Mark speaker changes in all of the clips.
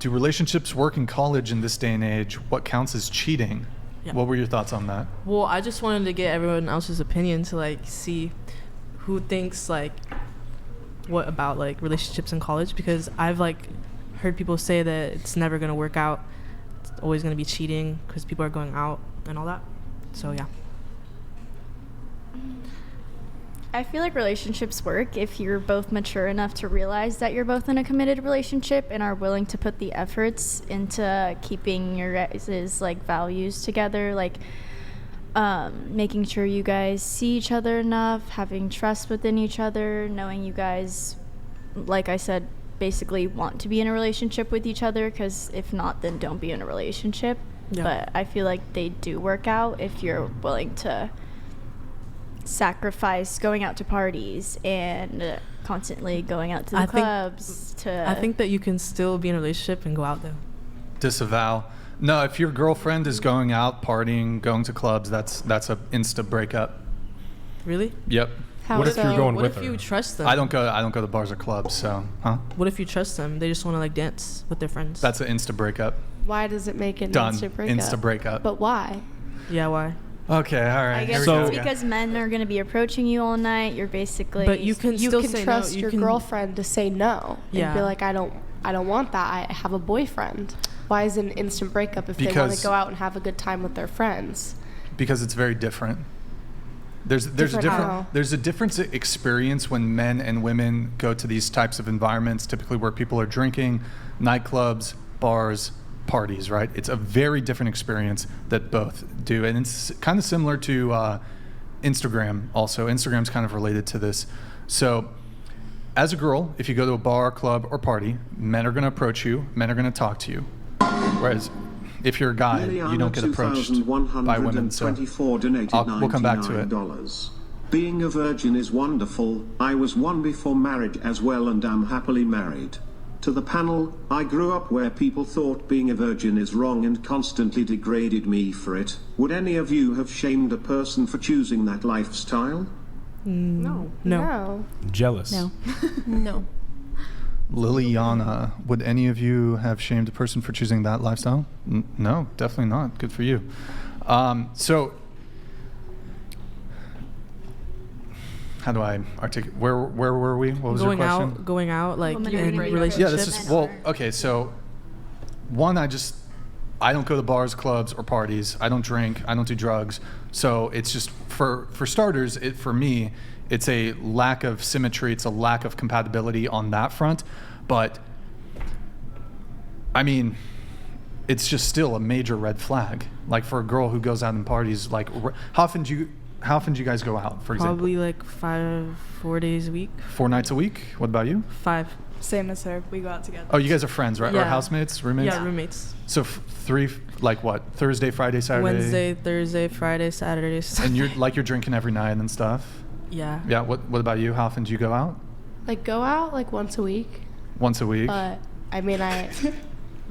Speaker 1: Do relationships work in college in this day and age? What counts as cheating?
Speaker 2: Yeah.
Speaker 1: What were your thoughts on that?
Speaker 2: Well, I just wanted to get everyone else's opinion to like see who thinks like what about like relationships in college, because I've like heard people say that it's never going to work out. It's always going to be cheating because people are going out and all that. So yeah.
Speaker 3: I feel like relationships work if you're both mature enough to realize that you're both in a committed relationship and are willing to put the efforts into keeping your guys' like values together, like making sure you guys see each other enough, having trust within each other, knowing you guys, like I said, basically want to be in a relationship with each other, because if not, then don't be in a relationship.
Speaker 2: Yeah.
Speaker 3: But I feel like they do work out if you're willing to sacrifice going out to parties and constantly going out to the clubs.
Speaker 2: I think that you can still be in a relationship and go out though.
Speaker 1: Disavow. No, if your girlfriend is going out, partying, going to clubs, that's a insta breakup.
Speaker 2: Really?
Speaker 1: Yep.
Speaker 4: How
Speaker 5: What if
Speaker 4: so?
Speaker 5: you're going
Speaker 2: What
Speaker 5: with
Speaker 2: if
Speaker 5: her?
Speaker 2: you trust them?
Speaker 1: I don't go to bars or clubs, so
Speaker 2: What if you trust them? They just want to like dance with their friends.
Speaker 1: that's an insta breakup.
Speaker 4: Why does it make it
Speaker 1: Done.
Speaker 4: instant breakup?
Speaker 1: Insta breakup.
Speaker 4: But why?
Speaker 2: Yeah, why?
Speaker 1: Okay, all right.
Speaker 3: I
Speaker 1: here
Speaker 3: guess
Speaker 1: we
Speaker 5: So-
Speaker 3: it's
Speaker 1: go.
Speaker 3: because men are going to be approaching you all night. You're basically
Speaker 2: But you can
Speaker 4: You
Speaker 2: still
Speaker 4: can
Speaker 2: say
Speaker 4: trust
Speaker 2: no. You
Speaker 4: your
Speaker 2: can,
Speaker 4: girlfriend to say no and
Speaker 2: Yeah.
Speaker 4: be like, I don't want that. I have a boyfriend. Why is it an instant breakup if they want
Speaker 1: Because-
Speaker 4: to go out and have a good time with their friends?
Speaker 1: Because it's very different. There's
Speaker 4: Different how?
Speaker 1: there's a difference in experience when men and women go to these types of environments, typically where people are drinking, nightclubs, bars, parties, right? It's a very different experience that both do, and it's kind of similar to Instagram. Also, Instagram's kind of related to this. So, as a girl, if you go to a bar, club, or party, men are going to approach you, men are going to talk to you, whereas if you're a guy, you don't get approached by women. So we'll come back to it.
Speaker 6: Being a virgin is wonderful. I was one before marriage as well and am happily married. To the panel, I grew up where people thought being a virgin is wrong and constantly degraded me for it. Would any of you have shamed a person for choosing that lifestyle?
Speaker 2: No.
Speaker 5: Jealous.
Speaker 7: No.
Speaker 4: No.
Speaker 1: Liliana, would any of you have shamed a person for choosing that lifestyle? No, definitely not. Good for you. So, how do I articulate? Where were we? What was your question?
Speaker 2: Going out, like
Speaker 3: Women are
Speaker 2: in
Speaker 3: gonna be
Speaker 2: relationships.
Speaker 1: Yeah, this is okay. So, one, I don't go to bars, clubs, or parties. I don't drink. I don't do drugs. So it's just for starters. For me, it's a lack of symmetry. It's a lack of compatibility on that front. But I mean, it's just still a major red flag. Like for a girl who goes out and parties, like how often do you guys go out? For example,
Speaker 2: Probably like 4 days a week.
Speaker 1: 4 nights a week. What about you?
Speaker 2: 5.
Speaker 7: Same as her. We go out together.
Speaker 1: Oh, you guys are friends, right? Or
Speaker 2: Yeah.
Speaker 1: housemates, roommates?
Speaker 2: Yeah, roommates.
Speaker 1: So 3, like what? Thursday, Friday, Saturday.
Speaker 2: Wednesday, Thursday, Friday, Saturdays.
Speaker 1: And you're drinking every night and stuff.
Speaker 2: Yeah.
Speaker 1: Yeah. What about you? How often do you go out?
Speaker 4: Like go out like once a week.
Speaker 1: Once a week.
Speaker 4: But I mean, I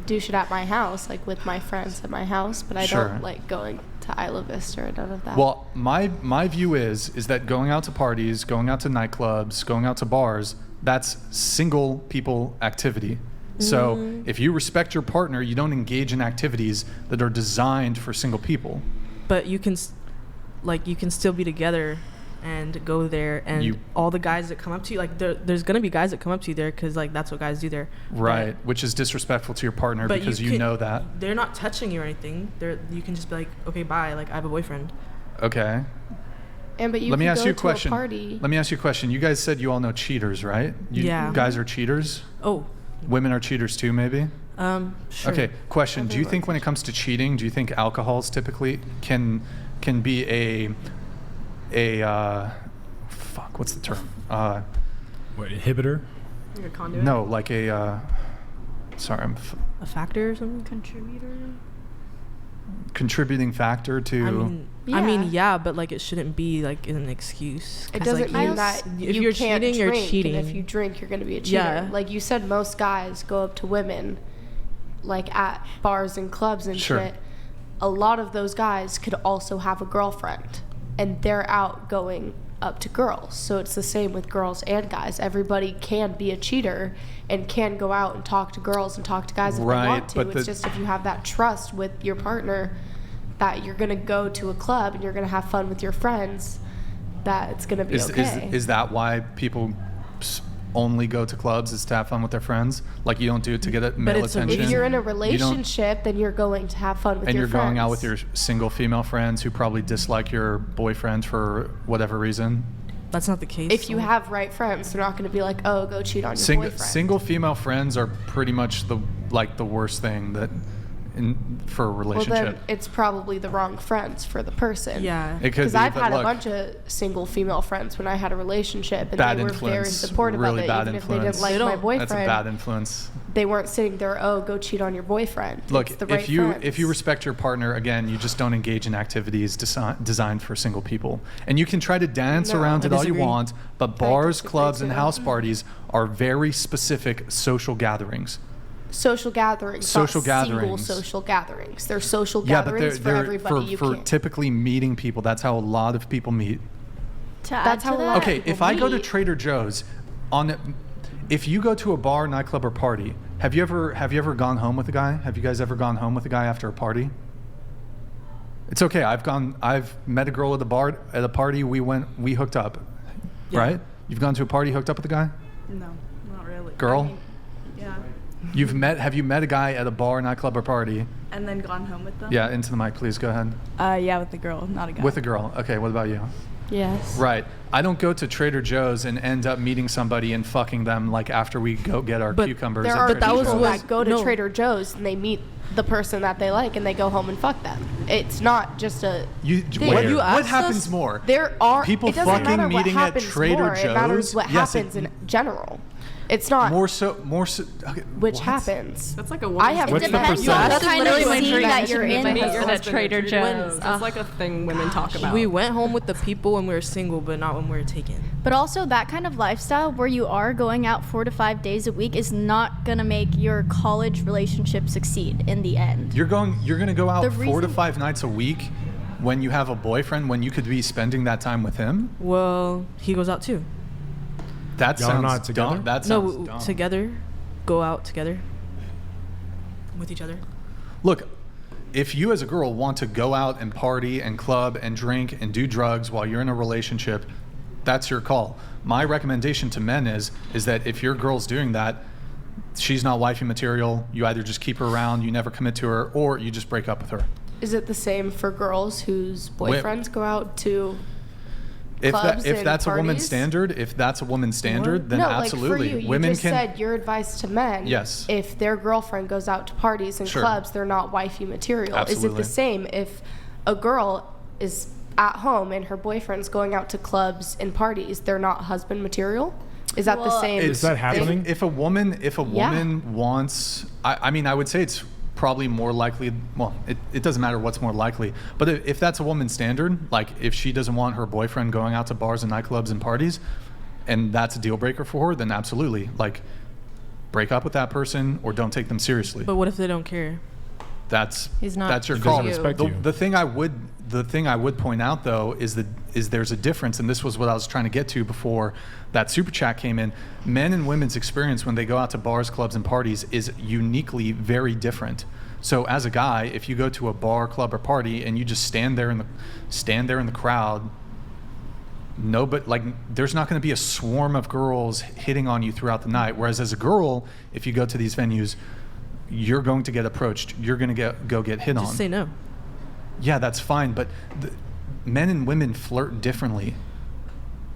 Speaker 4: do shit at my house, like with my friends at my house. But I
Speaker 1: Sure.
Speaker 4: don't like going to Isla Vista or none of that.
Speaker 1: Well, my view is that going out to parties, going out to nightclubs, going out to bars, that's single people activity. So if you respect your partner, you don't engage in activities that are designed for single people.
Speaker 2: But you can still be together and go there, and all the guys that come up to you, like there's gonna be guys that come up to you there because like that's what guys do there.
Speaker 1: Right, which is disrespectful to your partner
Speaker 2: But
Speaker 1: because you know that.
Speaker 2: they're not touching you or anything. You can just be like, okay, bye. Like I have a boyfriend.
Speaker 1: Okay.
Speaker 4: and but you
Speaker 1: Let me
Speaker 4: can
Speaker 1: ask
Speaker 4: go
Speaker 1: you a
Speaker 4: to
Speaker 1: question.
Speaker 4: a party.
Speaker 1: Let me ask you a question. You guys said you all know cheaters, right? You
Speaker 2: Yeah.
Speaker 1: guys are cheaters?
Speaker 2: Oh,
Speaker 1: Women are cheaters too, maybe?
Speaker 2: sure.
Speaker 1: Okay, question. Do you think when it comes to cheating, do you think alcohols typically can be fuck, what's the term?
Speaker 5: What, inhibitor?
Speaker 7: Your conduit?
Speaker 1: No, like a sorry,
Speaker 2: A factor or something?
Speaker 1: contributing factor to
Speaker 2: I mean, yeah, but like it shouldn't be like an excuse.
Speaker 4: It
Speaker 2: 'Cause,
Speaker 4: doesn't
Speaker 2: like,
Speaker 4: mean that
Speaker 2: if
Speaker 4: you
Speaker 2: you're
Speaker 4: can't
Speaker 2: cheating,
Speaker 4: drink,
Speaker 2: you're cheating.
Speaker 4: And if you drink, you're going to be a cheater.
Speaker 2: Yeah.
Speaker 4: Like you said, most guys go up to women, like at bars and clubs and
Speaker 1: Sure.
Speaker 4: shit. A lot of those guys could also have a girlfriend, and they're out going up to girls. So it's the same with girls and guys. Everybody can be a cheater and can go out and talk to girls and talk to guys if they
Speaker 1: Right,
Speaker 4: want to.
Speaker 1: but
Speaker 4: It's just if you have that trust with your partner that you're going to go to a club and you're going to have fun with your friends, that it's going to be okay.
Speaker 1: Is that why people only go to clubs, is to have fun with their friends? Like, you don't do it to get male
Speaker 2: it's a
Speaker 1: attention?
Speaker 4: If you're in a
Speaker 1: You don't-
Speaker 4: relationship, then you're going to have fun with
Speaker 1: and
Speaker 4: your
Speaker 1: you're
Speaker 4: friends.
Speaker 1: going out with your single female friends who probably dislike your boyfriend for whatever reason.
Speaker 2: That's not the case.
Speaker 4: If you have right friends, they're not going to be like, oh, go cheat on your boyfriend.
Speaker 1: Single female friends are pretty much the worst thing for a
Speaker 4: Well,
Speaker 1: relationship.
Speaker 4: then it's probably the wrong friends for the person.
Speaker 2: Yeah.
Speaker 1: It could
Speaker 4: Because
Speaker 1: be,
Speaker 4: I've
Speaker 1: but
Speaker 4: had
Speaker 1: look,
Speaker 4: a bunch of single female friends when I had a relationship, and
Speaker 1: Bad
Speaker 4: they were very
Speaker 1: influence,
Speaker 4: supportive
Speaker 1: really
Speaker 4: of it,
Speaker 1: bad
Speaker 4: even
Speaker 1: influence.
Speaker 4: if they didn't like
Speaker 2: They
Speaker 4: my
Speaker 2: don't-
Speaker 4: boyfriend.
Speaker 1: that's a bad influence.
Speaker 4: They weren't sitting there, oh, go cheat on your boyfriend.
Speaker 1: Look,
Speaker 4: It's the right
Speaker 1: if you
Speaker 4: friends.
Speaker 1: respect your partner, again, you just don't engage in activities designed for single people. And you can try to dance
Speaker 4: No,
Speaker 1: around
Speaker 2: I
Speaker 1: it all you
Speaker 2: disagree.
Speaker 1: want, but bars,
Speaker 4: disagree
Speaker 1: clubs, and
Speaker 4: too.
Speaker 1: house parties are very specific social gatherings.
Speaker 4: social gatherings,
Speaker 1: Social
Speaker 4: not
Speaker 1: gatherings.
Speaker 4: single social gatherings. They're social
Speaker 1: Yeah, but
Speaker 4: gatherings for everybody. You
Speaker 1: for
Speaker 4: can't.
Speaker 1: typically meeting people. That's how a lot of people meet.
Speaker 3: To add
Speaker 4: That's
Speaker 3: to
Speaker 4: how a
Speaker 3: that,
Speaker 4: lot of
Speaker 1: Okay,
Speaker 4: people
Speaker 1: if I go to
Speaker 4: meet.
Speaker 1: Trader Joe's, if you go to a bar, nightclub, or party, have you ever gone home with a guy? Have you guys ever gone home with a guy after a party? It's okay. I've met a girl at a party. We hooked up,
Speaker 2: Yeah.
Speaker 1: right? You've gone to a party, hooked up with a guy,
Speaker 7: No, not really.
Speaker 1: girl.
Speaker 7: I mean, yeah.
Speaker 1: Have you met a guy at a bar, nightclub, or party?
Speaker 7: And then gone home with them?
Speaker 1: Yeah, into the mic, please. Go ahead.
Speaker 7: Yeah, with the girl, not a guy.
Speaker 1: With a girl. Okay. What about you?
Speaker 4: Yes.
Speaker 1: Right. I don't go to Trader Joe's and end up meeting somebody and fucking them like after we go get our
Speaker 2: But
Speaker 1: cucumbers.
Speaker 4: There
Speaker 1: at
Speaker 4: are
Speaker 2: But that
Speaker 1: Trader
Speaker 2: was
Speaker 4: people
Speaker 1: Joe's.
Speaker 2: what-
Speaker 4: that go to
Speaker 2: no.
Speaker 4: Trader Joe's and they meet the person that they like and they go home and fuck them. It's not just a.
Speaker 1: What,
Speaker 2: When you
Speaker 1: what
Speaker 2: asked
Speaker 1: happens
Speaker 2: us-
Speaker 1: more?
Speaker 4: There are
Speaker 1: People
Speaker 4: It doesn't
Speaker 1: fucking
Speaker 4: matter what
Speaker 1: meeting at
Speaker 4: happens
Speaker 1: Trader
Speaker 4: more. It matters
Speaker 1: Joe's?
Speaker 4: what
Speaker 1: Yes,
Speaker 4: happens in general. It's not
Speaker 1: more so. Okay,
Speaker 4: which
Speaker 1: what?
Speaker 4: happens.
Speaker 8: That's like a
Speaker 4: I have
Speaker 5: What's the
Speaker 3: Depends
Speaker 5: percentage?
Speaker 3: on the
Speaker 7: That's
Speaker 3: kind of
Speaker 7: literally my
Speaker 3: scene
Speaker 7: dream.
Speaker 3: that you're in.
Speaker 8: Meet your
Speaker 3: though.
Speaker 8: husband
Speaker 7: Trader Joe's.
Speaker 8: That's like a thing women talk about.
Speaker 2: We went home with the people when we were single, but not when we were taken.
Speaker 3: But also, that kind of lifestyle where you are going out 4 to 5 days a week is not gonna make your college relationship succeed in the end.
Speaker 1: You're gonna go out
Speaker 3: The
Speaker 1: 4 to
Speaker 3: reason-
Speaker 1: 5 nights a week when you have a boyfriend, when you could be spending that time with him.
Speaker 2: Well, he goes out too.
Speaker 1: That
Speaker 5: Y'all
Speaker 1: sounds
Speaker 5: not together?
Speaker 1: dumb. That
Speaker 2: No,
Speaker 1: sounds dumb.
Speaker 2: together, go out together with each other.
Speaker 1: Look, if you as a girl want to go out and party and club and drink and do drugs while you're in a relationship, that's your call. My recommendation to men is that if your girl's doing that, she's not wifey material. You either just keep her around, you never commit to her, or you just break up with her.
Speaker 4: Is it the same for girls whose boyfriends go out to?
Speaker 1: If
Speaker 4: Clubs
Speaker 1: if
Speaker 4: and
Speaker 1: that's a woman's standard, then
Speaker 4: no,
Speaker 1: absolutely.
Speaker 4: like for you,
Speaker 1: Women
Speaker 4: just
Speaker 1: can
Speaker 4: said your advice to men.
Speaker 1: Yes.
Speaker 4: If their girlfriend goes out to parties and
Speaker 1: Sure.
Speaker 4: clubs, they're not wifey material. Is it
Speaker 1: Absolutely.
Speaker 4: the same if a girl is at home and her boyfriend's going out to clubs and parties? They're not husband material. Is that the
Speaker 3: Well,
Speaker 4: same?
Speaker 5: Is that happening?
Speaker 1: If a woman
Speaker 4: Yeah.
Speaker 1: wants, I mean, I would say it's probably more likely. Well, it doesn't matter what's more likely, but if that's a woman's standard, like if she doesn't want her boyfriend going out to bars and nightclubs and parties, and that's a deal breaker for her, then absolutely, like, break up with that person or don't take them seriously.
Speaker 2: But what if they don't care?
Speaker 1: That's
Speaker 7: He's not
Speaker 1: that's your
Speaker 5: He
Speaker 1: call.
Speaker 5: doesn't respect
Speaker 1: the,
Speaker 5: you.
Speaker 1: the thing I would point out though is there's a difference, and this was what I was trying to get to before that super chat came in. Men and women's experience when they go out to bars, clubs, and parties is uniquely very different. So as a guy, if you go to a bar, club, or party and you just stand there in the crowd, there's not going to be a swarm of girls hitting on you throughout the night. Whereas as a girl, if you go to these venues, you're going to get approached. You're going to go get hit on.
Speaker 2: Just say no.
Speaker 1: Yeah, that's fine, but men and women flirt differently.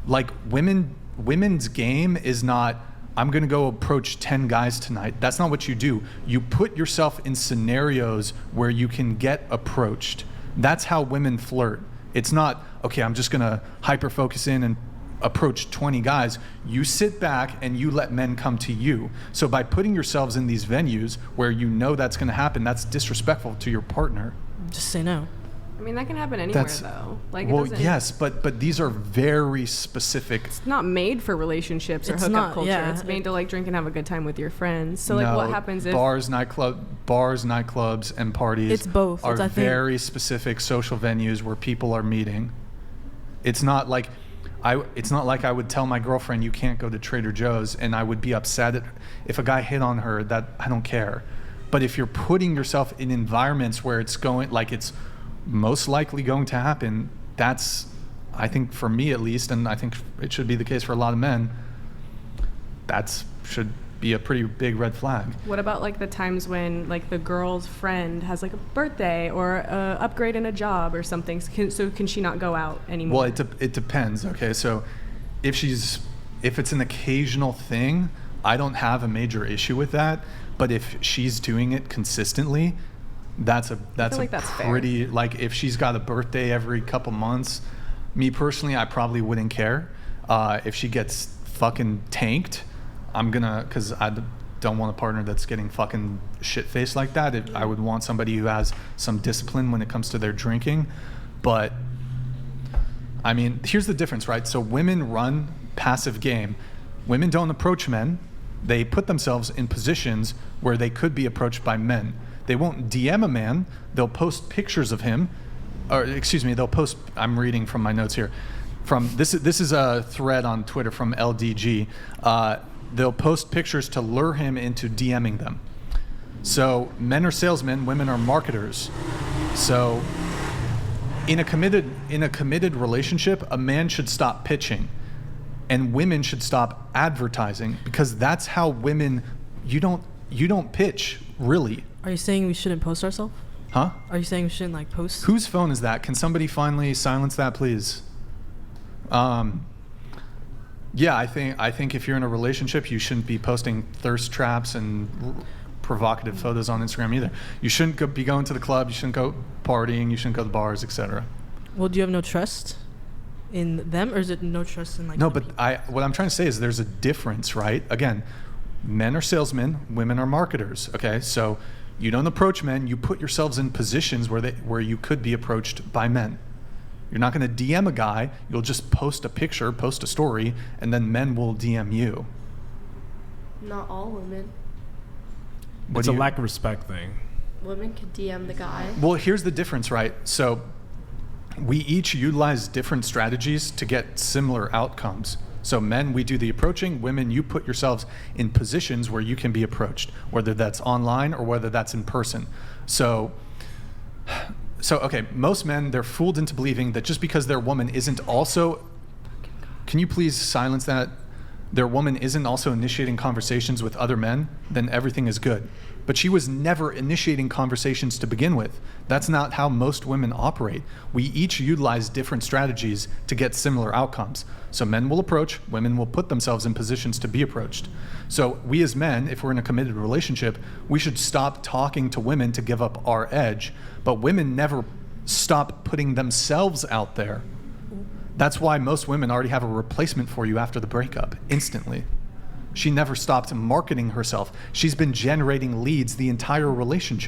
Speaker 1: Like women's game is not, I'm going to go approach 10 guys tonight. That's not what you do. You put yourself in scenarios where you can get approached. That's how women flirt. It's not, okay, I'm just going to hyper focus in and approach 20 guys. You sit back and you let men come to you. So by putting yourselves in these venues where you know that's going to happen, that's disrespectful to your partner.
Speaker 2: Just say no.
Speaker 8: I mean, that can happen anywhere,
Speaker 1: That's
Speaker 8: though. Like, it
Speaker 1: well,
Speaker 8: doesn't,
Speaker 1: yes, but these are very specific.
Speaker 8: it's not made for relationships or
Speaker 2: It's
Speaker 8: hookup
Speaker 2: not,
Speaker 8: culture.
Speaker 2: yeah.
Speaker 8: It's made to like drink and have a good time with your friends. So like, what happens if
Speaker 1: bars, nightclubs, and parties?
Speaker 2: It's both.
Speaker 1: Are
Speaker 2: I think-
Speaker 1: very specific social venues where people are meeting. It's not like it's not like I would tell my girlfriend you can't go to Trader Joe's and I would be upset if a guy hit on her. That I don't care. But if you're putting yourself in environments where it's going, like it's most likely going to happen, that's, I think for me at least, and I think it should be the case for a lot of men, that should be a pretty big red flag.
Speaker 8: What about like the times when like the girl's friend has like a birthday or a upgrade in a job or something? Can she not go out anymore?
Speaker 1: Well, it depends. Okay, so if it's an occasional thing, I don't have a major issue with that. But if she's doing it consistently, that's pretty fair. Like if she's got a birthday every couple months, me personally, I probably wouldn't care. If she gets fucking tanked, because I don't want a partner that's getting fucking shit-faced like that. I would want somebody who has some discipline when it comes to their drinking. But, I mean, here's the difference, right? So women run passive game. Women don't approach men. They put themselves in positions where they could be approached by men. They won't DM a man. They'll post pictures of him. They'll post, I'm reading from my notes here. This is a thread on Twitter from LDG. They'll post pictures to lure him into DMing them. So men are salesmen, women are marketers. So in a committed relationship, a man should stop pitching and women should stop advertising, because that's how women, you don't pitch, really.
Speaker 2: Are you saying we shouldn't post ourselves?
Speaker 1: Huh?
Speaker 2: Are you saying we shouldn't like post?
Speaker 1: Whose phone is that? Can somebody finally silence that, please? Yeah, I think if you're in a relationship, you shouldn't be posting thirst traps and provocative photos on Instagram either. You shouldn't be going to the club. You shouldn't go partying. You shouldn't go to bars, etc.
Speaker 2: Well, do you have no trust in them, or is it no trust in like?
Speaker 1: No, but what I'm trying to say is there's a difference, right? Again, men are salesmen, women are marketers. Okay, so you don't approach men. You put yourselves in positions where you could be approached by men. You're not going to DM a guy. You'll just post a picture, post a story, and then men will DM you.
Speaker 4: Not all women.
Speaker 5: It's a lack of respect thing.
Speaker 4: Women could DM the guy.
Speaker 1: Well, here's the difference, right? So we each utilize different strategies to get similar outcomes. So men, we do the approaching. Women, you put yourselves in positions where you can be approached, whether that's online or whether that's in person. So okay, most men, they're fooled into believing that just because their woman isn't also, can you please silence that? Their woman isn't also initiating conversations with other men, then everything is good. But she was never initiating conversations to begin with. That's not how most women operate. We each utilize different strategies to get similar outcomes. So men will approach, women will put themselves in positions to be approached. So we as men, if we're in a committed relationship, we should stop talking to women to give up our edge. But women never stop putting themselves out there. That's why most women already have a replacement for you after the breakup, instantly. She never stopped marketing herself. She's been generating leads the entire relationship.